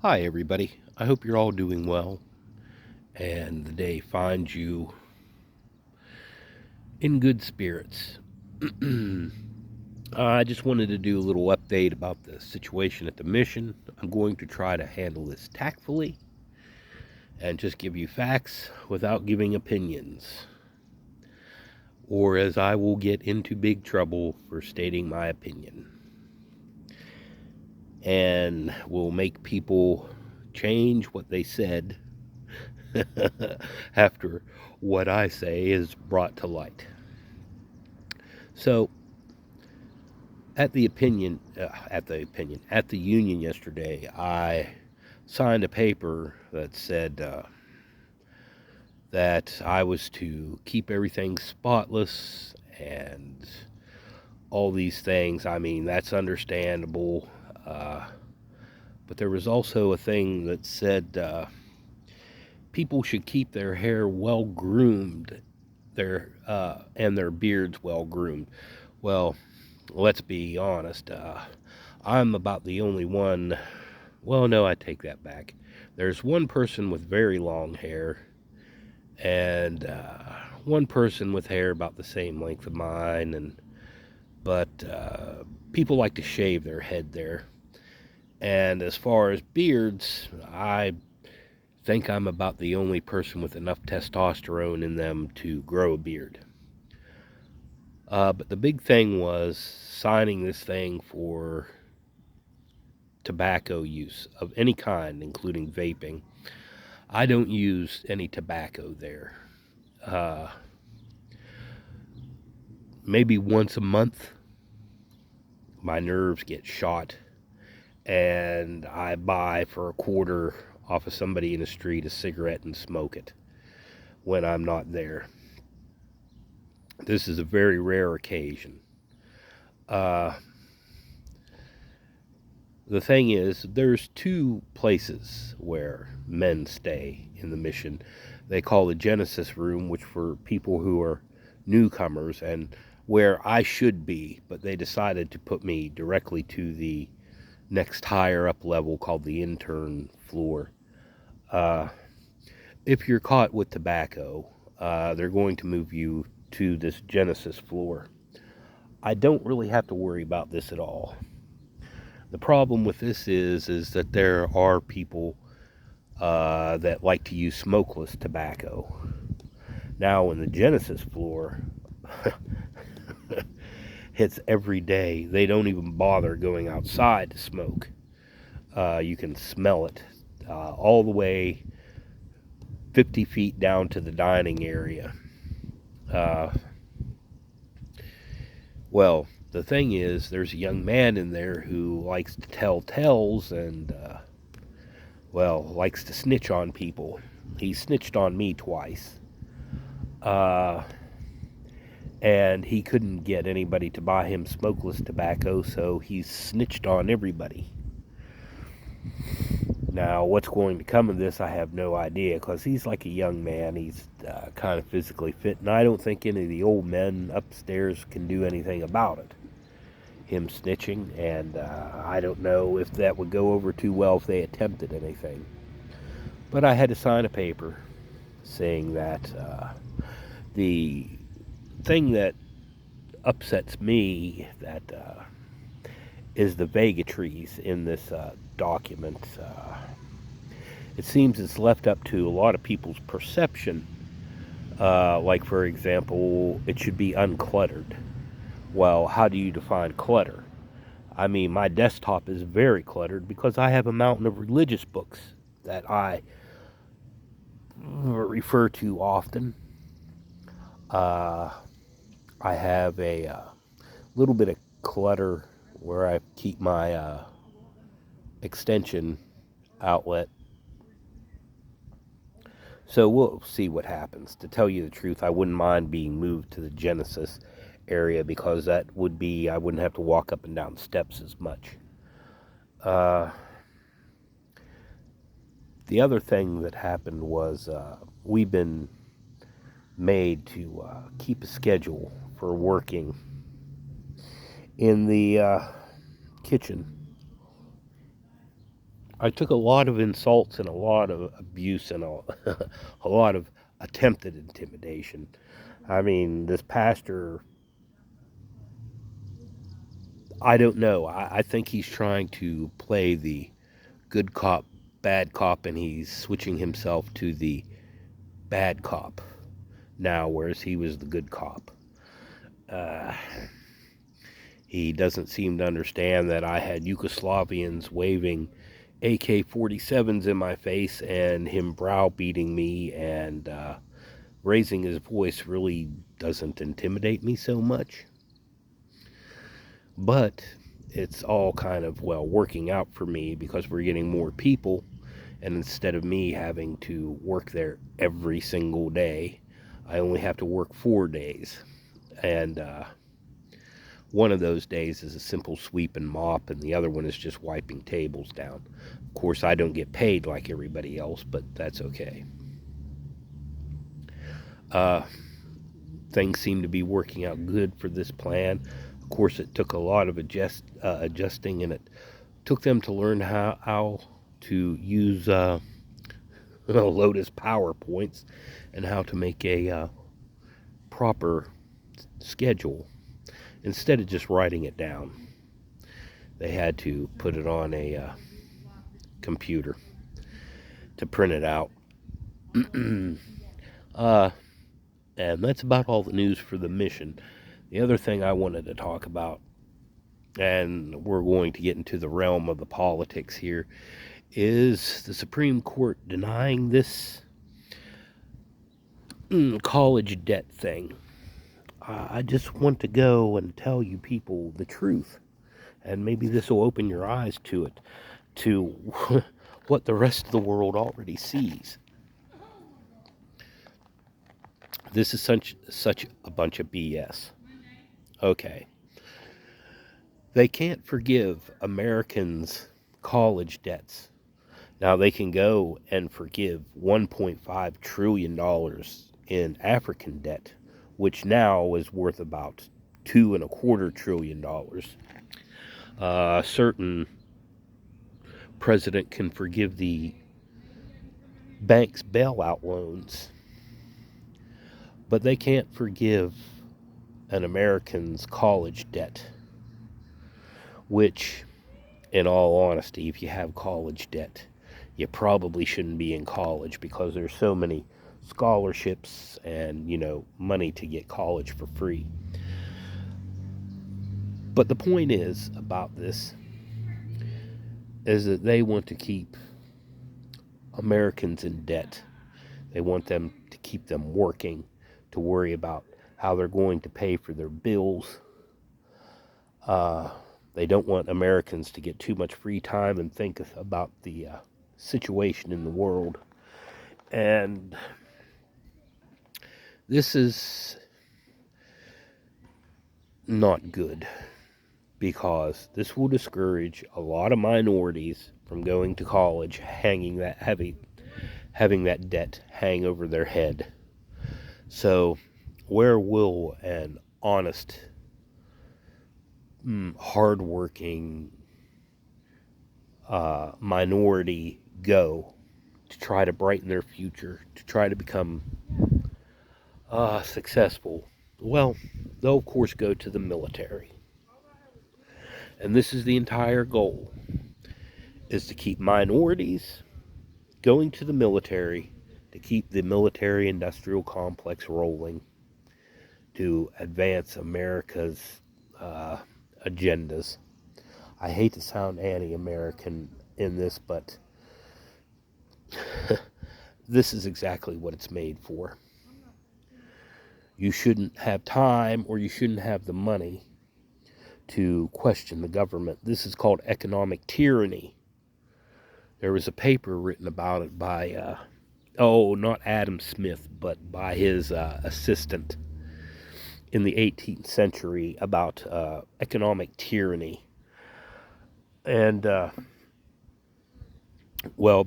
Hi, everybody. I hope you're all doing well and the day finds you in good spirits. I just wanted to do a little update about the situation at the mission. I'm going to try to handle this tactfully and just give you facts without giving opinions, or as I will get into big trouble for stating my opinion and will make people change what they said after what I say is brought to light. So, at the union yesterday, I signed a paper that said that I was to keep everything spotless and all these things. I mean, that's understandable. Uh, but there was also a thing that said people should keep their hair well groomed, and their beards well groomed. Well, let's be honest. I'm about the only one. Well, no, I take that back. There's one person with very long hair, and one person with hair about the same length of mine, but people like to shave their head there. And as far as beards, I think I'm about the only person with enough testosterone in them to grow a beard. But the big thing was signing this thing for tobacco use of any kind, including vaping. I don't use any tobacco there. Uh, Maybe once a month, my nerves get shot, and I buy for a quarter off of somebody in the street a cigarette and smoke it when I'm not there. This is a very rare occasion. Uh, the thing is, there's two places where men stay in the mission. They call the Genesis room, which for people who are newcomers, and where I should be, but they decided to put me directly to the next higher up level called the intern floor. Uh, if you're caught with tobacco, they're going to move you to this Genesis floor. I don't really have to worry about this at all. The problem with this is that there are people that like to use smokeless tobacco. Now, in the Genesis floor, it's every day. They don't even bother going outside to smoke. You can smell it all the way 50 feet down to the dining area. Uh, well, the thing is, there's a young man in there who likes to tell tales and, well, likes to snitch on people. He snitched on me twice. Uh, and he couldn't get anybody to buy him smokeless tobacco, so he snitched on everybody. Now, what's going to come of this, I have no idea, because he's like a young man. He's kind of physically fit, and I don't think any of the old men upstairs can do anything about it. Him snitching, and I don't know if that would go over too well if they attempted anything. But I had to sign a paper saying that the thing that upsets me that is the vagaries in this document. It seems it's left up to a lot of people's perception. Like, for example, it should be uncluttered. Well, how do you define clutter? I mean, my desktop is very cluttered because I have a mountain of religious books that I refer to often. Uh, I have a little bit of clutter where I keep my extension outlet. So we'll see what happens. To tell you the truth, I wouldn't mind being moved to the Genesis area because that would be, I wouldn't have to walk up and down steps as much. Uh, the other thing that happened was we've been made to keep a schedule for working in the kitchen. I took a lot of insults and a lot of abuse and a lot of attempted intimidation. I mean, this pastor, I don't know. I think he's trying to play the good cop, bad cop, and he's switching himself to the bad cop now, whereas he was the good cop. Uh, he doesn't seem to understand that I had Yugoslavians waving AK 47s in my face and him browbeating me and raising his voice really doesn't intimidate me so much. But it's all kind of, well, working out for me because we're getting more people. And instead of me having to work there every single day, I only have to work 4 days. And one of those days is a simple sweep and mop, and the other one is just wiping tables down. Of course, I don't get paid like everybody else, but that's okay. Uh, Things seem to be working out good for this plan. Of course, it took a lot of adjusting, and it took them to learn how to use Lotus PowerPoints and how to make a proper schedule instead of just writing it down. They had to put it on a computer to print it out. uh, and that's about all the news for the mission. The other thing I wanted to talk about, and we're going to get into the realm of the politics here, is the Supreme Court denying this college debt thing. I just want to go and tell you people the truth, and maybe this will open your eyes to it, to what the rest of the world already sees. This is such a bunch of BS. Okay. They can't forgive Americans' college debts. Now they can go and forgive $1.5 trillion in African debt, which now is worth about $2.25 trillion. A certain president can forgive the bank's bailout loans, but they can't forgive an American's college debt, which, in all honesty, if you have college debt, you probably shouldn't be in college because there's so many scholarships and, money to get college for free. But the point is about this is that they want to keep Americans in debt. They want them to keep them working, to worry about how they're going to pay for their bills. They don't want Americans to get too much free time and think about the situation in the world. And this is not good because this will discourage a lot of minorities from going to college, having that debt hang over their head. So, where will an honest, hardworking minority go to try to brighten their future, to try to become successful? Well, they'll of course go to the military. And this is the entire goal, is to keep minorities going to the military, to keep the military industrial complex rolling, to advance America's agendas. I hate to sound anti-American in this, but this is exactly what it's made for. You shouldn't have time, or you shouldn't have the money to question the government. This is called economic tyranny. There was a paper written about it by, not Adam Smith, but by his assistant in the 18th century about economic tyranny. And,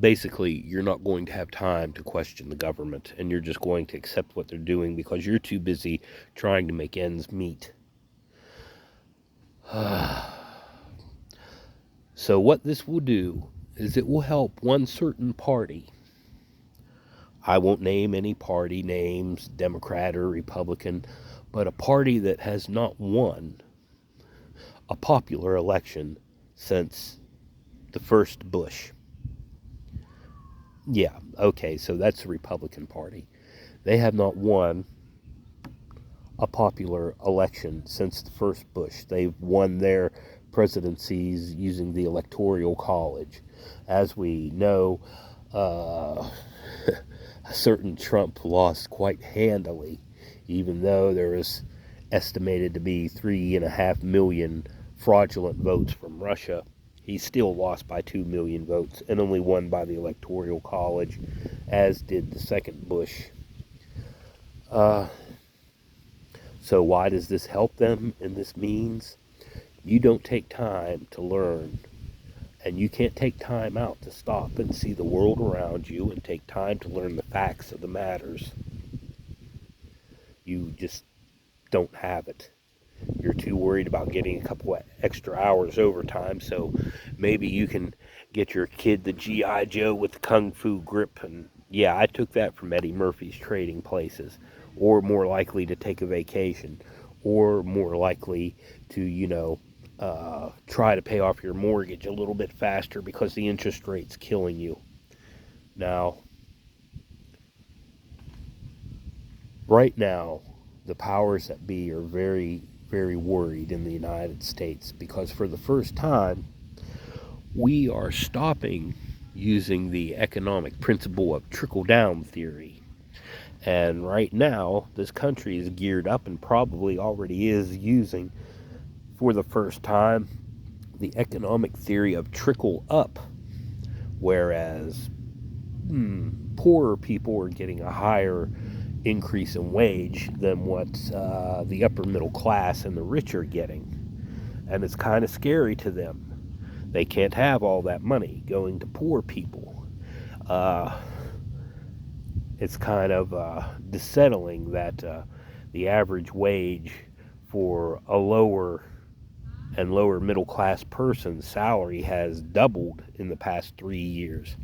basically, you're not going to have time to question the government, and you're just going to accept what they're doing because you're too busy trying to make ends meet. So what this will do is it will help one certain party. I won't name any party names, Democrat or Republican, but a party that has not won a popular election since the first Bush. Yeah, okay, so that's the Republican Party. They have not won a popular election since the first Bush. They've won their presidencies using the Electoral College. As we know, uh, a certain Trump lost quite handily, even though there is estimated to be 3.5 million fraudulent votes from Russia. He still lost by 2 million votes and only won by the Electoral College, as did the second Bush. Uh, so, why does this help them in this means? You don't take time to learn, and you can't take time out to stop and see the world around you and take time to learn the facts of the matters. You just don't have it. You're too worried about getting a couple of extra hours overtime, so maybe you can get your kid the G.I. Joe with the Kung Fu grip. And yeah, I took that from Eddie Murphy's Trading Places. Or more likely to take a vacation, or more likely to, try to pay off your mortgage a little bit faster because the interest rate's killing you. Now, right now, the powers that be are very, very worried in the United States because for the first time, we are stopping using the economic principle of trickle down theory. And right now, this country is geared up and probably already is using, for the first time, the economic theory of trickle up, whereas poorer people are getting a higher increase in wage than what the upper middle class and the rich are getting. And it's kind of scary to them. They can't have all that money going to poor people. It's kind of dissettling that the average wage for a lower and lower middle class person's salary has doubled in the past 3 years.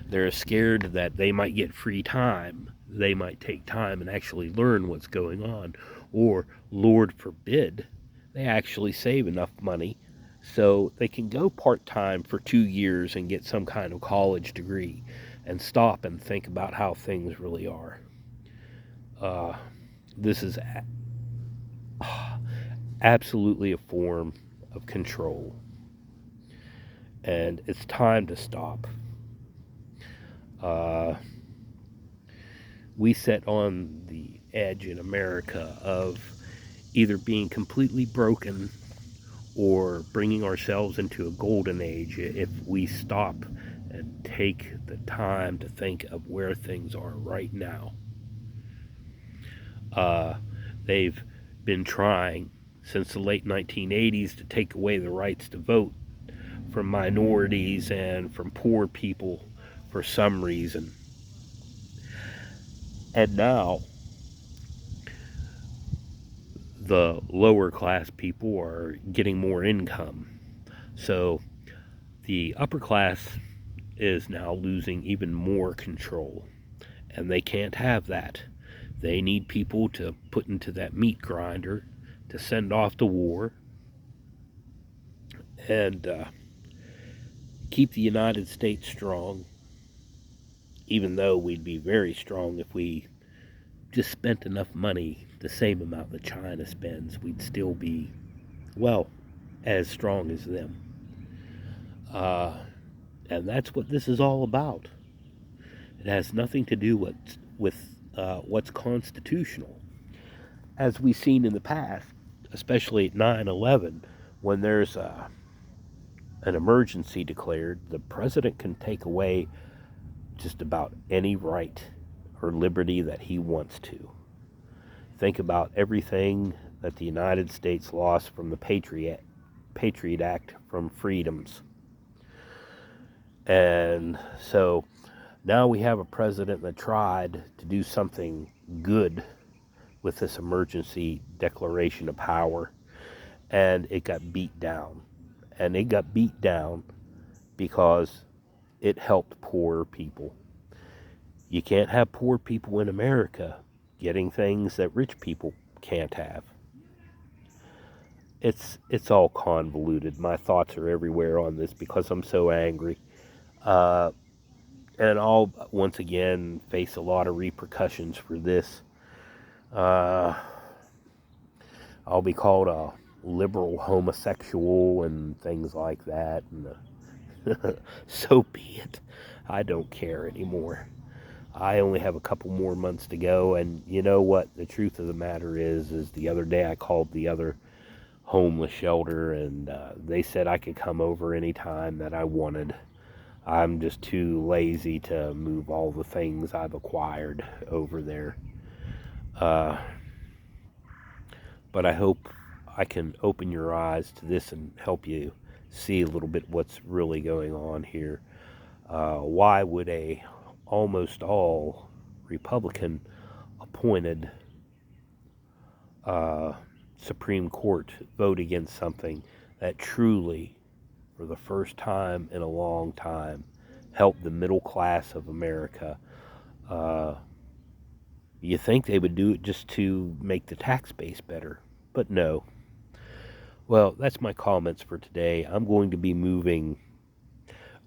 They're scared that they might get free time. They might take time and actually learn what's going on. Or, Lord forbid, they actually save enough money so they can go part time for 2 years and get some kind of college degree and stop and think about how things really are. This is absolutely a form of control, and it's time to stop. Uh, we sit on the edge in America of either being completely broken or bringing ourselves into a golden age if we stop and take the time to think of where things are right now. They've been trying since the late 1980s to take away the rights to vote from minorities and from poor people for some reason. And now the lower class people are getting more income. So the upper class is now losing even more control. And they can't have that. They need people to put into that meat grinder to send off to war and keep the United States strong, even though we'd be very strong if we just spent enough money, the same amount that China spends, we'd still be, well, as strong as them. Uh, and that's what this is all about. It has nothing to do with what's constitutional. As we've seen in the past, especially at 9/11, when there's an emergency declared, the president can take away just about any right or liberty that he wants to. Think about everything that the United States lost from the Patriot Act from freedoms. And so now we have a president that tried to do something good with this emergency declaration of power, and it got beat down. And it got beat down because it helped poor people. You can't have poor people in America getting things that rich people can't have. It's all convoluted. My thoughts are everywhere on this because I'm so angry. Uh, and I'll once again face a lot of repercussions for this. Uh, I'll be called a liberal homosexual and things like that. And so be it. I don't care anymore. I only have a couple more months to go, and you know what? The truth of the matter is the other day I called the other homeless shelter, and they said I could come over anytime that I wanted. I'm just too lazy to move all the things I've acquired over there. Uh, but I hope I can open your eyes to this and help you see a little bit what's really going on here. Why would a almost all Republican appointed Supreme Court vote against something that truly, for the first time in a long time, helped the middle class of America? You think they would do it just to make the tax base better, but no. Well, that's my comments for today. I'm going to be moving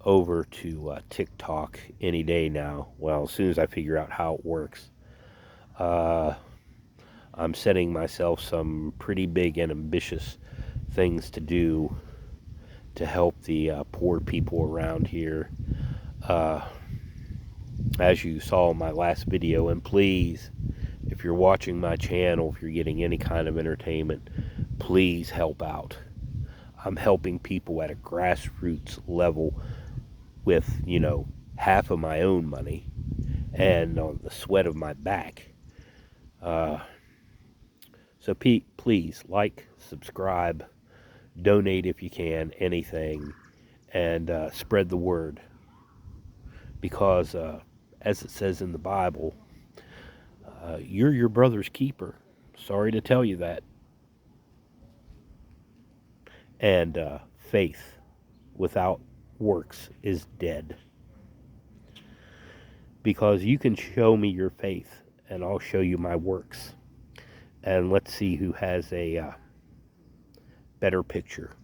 over to TikTok any day now. Well, as soon as I figure out how it works. Uh, I'm setting myself some pretty big and ambitious things to do to help the poor people around here. Uh, as you saw in my last video, and please, if you're watching my channel, if you're getting any kind of entertainment, please help out. I'm helping people at a grassroots level with, half of my own money and on the sweat of my back. So please like, subscribe, donate if you can, anything, and spread the word. Because, as it says in the Bible, you're your brother's keeper. Sorry to tell you that. And faith without works is dead. Because you can show me your faith, and I'll show you my works. And let's see who has a better picture.